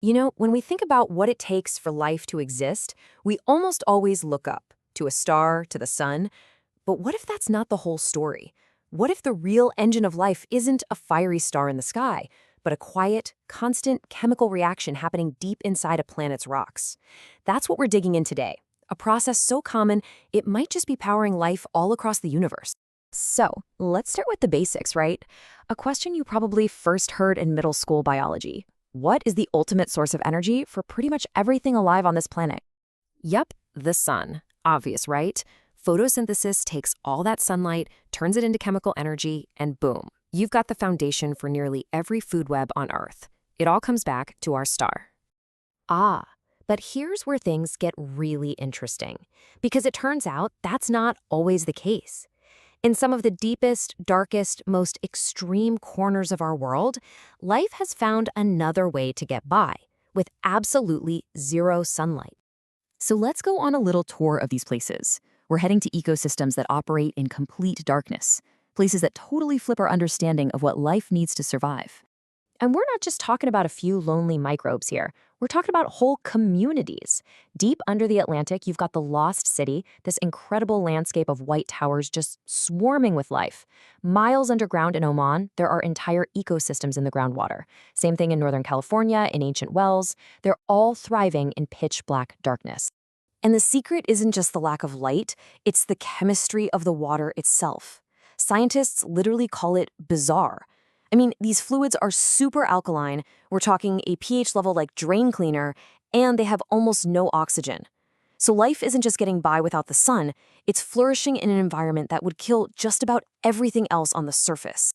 You know, when we think about what it takes for life to exist, we almost always look up to a star, to the sun. But what if that's not the whole story? What if the real engine of life isn't a fiery star in the sky, but a quiet, constant chemical reaction happening deep inside a planet's rocks? That's what we're digging in today, a process so common it might just be powering life all across the universe. So, let's start with the basics, right? A question you probably first heard in middle school biology. What is the ultimate source of energy for pretty much everything alive on this planet? Yup, the sun. Obvious, right? Photosynthesis takes all that sunlight, turns it into chemical energy, and boom, you've got the foundation for nearly every food web on Earth. It all comes back to our star. Ah, but here's where things get really interesting, because it turns out that's not always the case. In some of the deepest, darkest, most extreme corners of our world, life has found another way to get by, with absolutely zero sunlight. So let's go on a little tour of these places. We're heading to ecosystems that operate in complete darkness, places that totally flip our understanding of what life needs to survive. And we're not just talking about a few lonely microbes here. We're talking about whole communities. Deep under the Atlantic, you've got the Lost City, this incredible landscape of white towers just swarming with life. Miles underground in Oman, there are entire ecosystems in the groundwater. Same thing in Northern California, in ancient wells. They're all thriving in pitch-black darkness. And the secret isn't just the lack of light, it's the chemistry of the water itself. Scientists literally call it bizarre. I mean, these fluids are super alkaline, we're talking a pH level like drain cleaner, and they have almost no oxygen. So life isn't just getting by without the sun, it's flourishing in an environment that would kill just about everything else on the surface.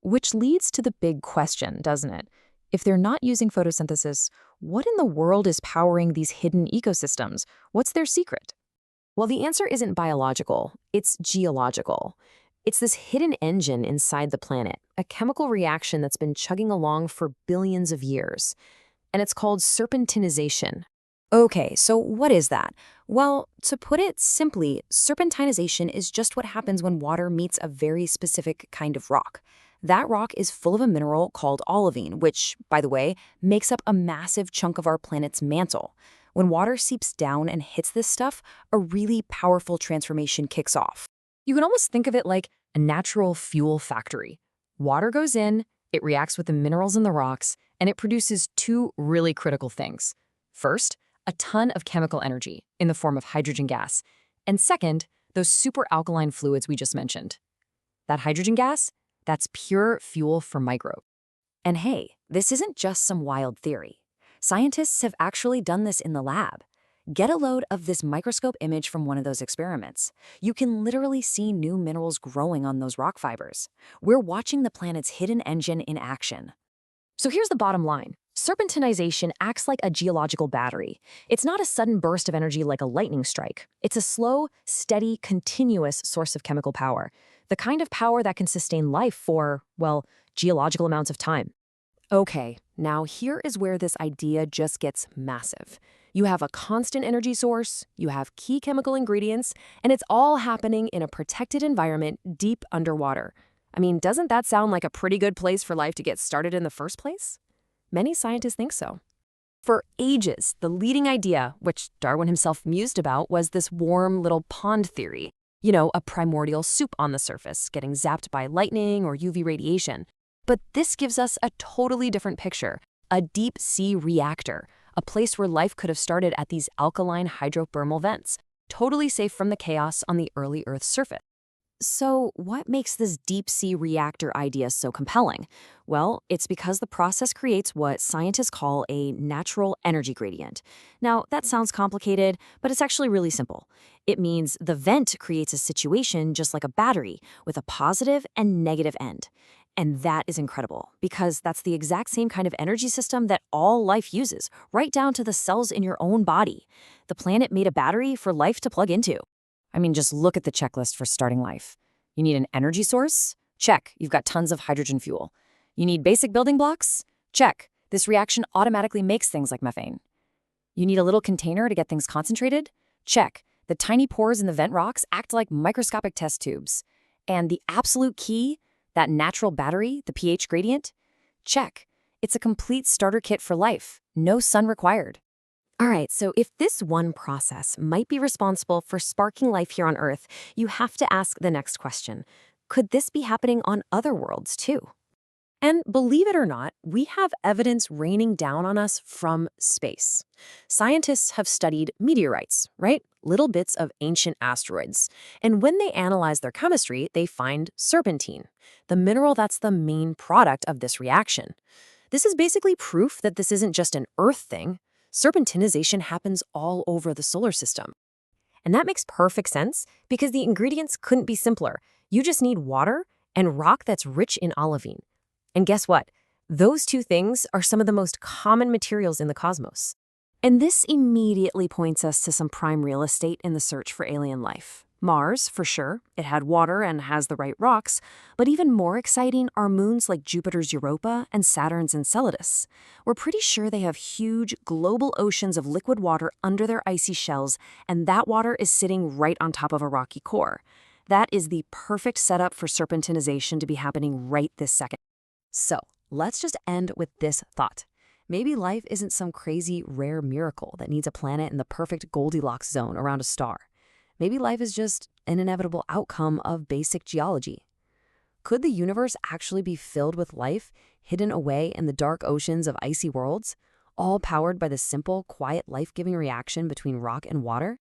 Which leads to the big question, doesn't it? If they're not using photosynthesis, what in the world is powering these hidden ecosystems? What's their secret? Well, the answer isn't biological, it's geological. It's this hidden engine inside the planet, a chemical reaction that's been chugging along for billions of years. And it's called serpentinization. Okay, so what is that? Well, to put it simply, serpentinization is just what happens when water meets a very specific kind of rock. That rock is full of a mineral called olivine, which, by the way, makes up a massive chunk of our planet's mantle. When water seeps down and hits this stuff, a really powerful transformation kicks off. You can almost think of it like a natural fuel factory. Water goes in, it reacts with the minerals in the rocks, and it produces two really critical things. First, a ton of chemical energy in the form of hydrogen gas. And second, those super alkaline fluids we just mentioned. That hydrogen gas, that's pure fuel for microbes. And hey, this isn't just some wild theory. Scientists have actually done this in the lab. Get a load of this microscope image from one of those experiments. You can literally see new minerals growing on those rock fibers. We're watching the planet's hidden engine in action. So here's the bottom line. Serpentinization acts like a geological battery. It's not a sudden burst of energy like a lightning strike. It's a slow, steady, continuous source of chemical power. The kind of power that can sustain life for, well, geological amounts of time. Okay, now here is where this idea just gets massive. You have a constant energy source, you have key chemical ingredients, and it's all happening in a protected environment deep underwater. I mean, doesn't that sound like a pretty good place for life to get started in the first place? Many scientists think so. For ages, the leading idea, which Darwin himself mused about, was this warm little pond theory. You know, a primordial soup on the surface, getting zapped by lightning or UV radiation. But this gives us a totally different picture, a deep sea reactor, a place where life could have started at these alkaline hydrothermal vents, totally safe from the chaos on the early Earth's surface. So what makes this deep sea reactor idea so compelling? Well, it's because the process creates what scientists call a natural energy gradient. Now, that sounds complicated, but it's actually really simple. It means the vent creates a situation just like a battery with a positive and negative end. And that is incredible because that's the exact same kind of energy system that all life uses, right down to the cells in your own body. The planet made a battery for life to plug into. I mean, just look at the checklist for starting life. You need an energy source? Check, you've got tons of hydrogen fuel. You need basic building blocks? Check, this reaction automatically makes things like methane. You need a little container to get things concentrated? Check, the tiny pores in the vent rocks act like microscopic test tubes. And the absolute key, that natural battery, the pH gradient? Check, It's a complete starter kit for life, no sun required. All right, so if this one process might be responsible for sparking life here on Earth, you have to ask the next question. Could this be happening on other worlds too? And believe it or not, we have evidence raining down on us from space. Scientists have studied meteorites, right? Little bits of ancient asteroids. And when they analyze their chemistry, they find serpentine, the mineral that's the main product of this reaction. This is basically proof that this isn't just an Earth thing. Serpentinization happens all over the solar system. And that makes perfect sense because the ingredients couldn't be simpler. You just need water and rock that's rich in olivine. And guess what? Those two things are some of the most common materials in the cosmos. And this immediately points us to some prime real estate in the search for alien life. Mars, for sure, it had water and has the right rocks, but even more exciting are moons like Jupiter's Europa and Saturn's Enceladus. We're pretty sure they have huge, global oceans of liquid water under their icy shells, and that water is sitting right on top of a rocky core. That is the perfect setup for serpentinization to be happening right this second. So, let's just end with this thought. Maybe life isn't some crazy, rare miracle that needs a planet in the perfect Goldilocks zone around a star. Maybe life is just an inevitable outcome of basic geology. Could the universe actually be filled with life hidden away in the dark oceans of icy worlds, all powered by the simple, quiet, life-giving reaction between rock and water?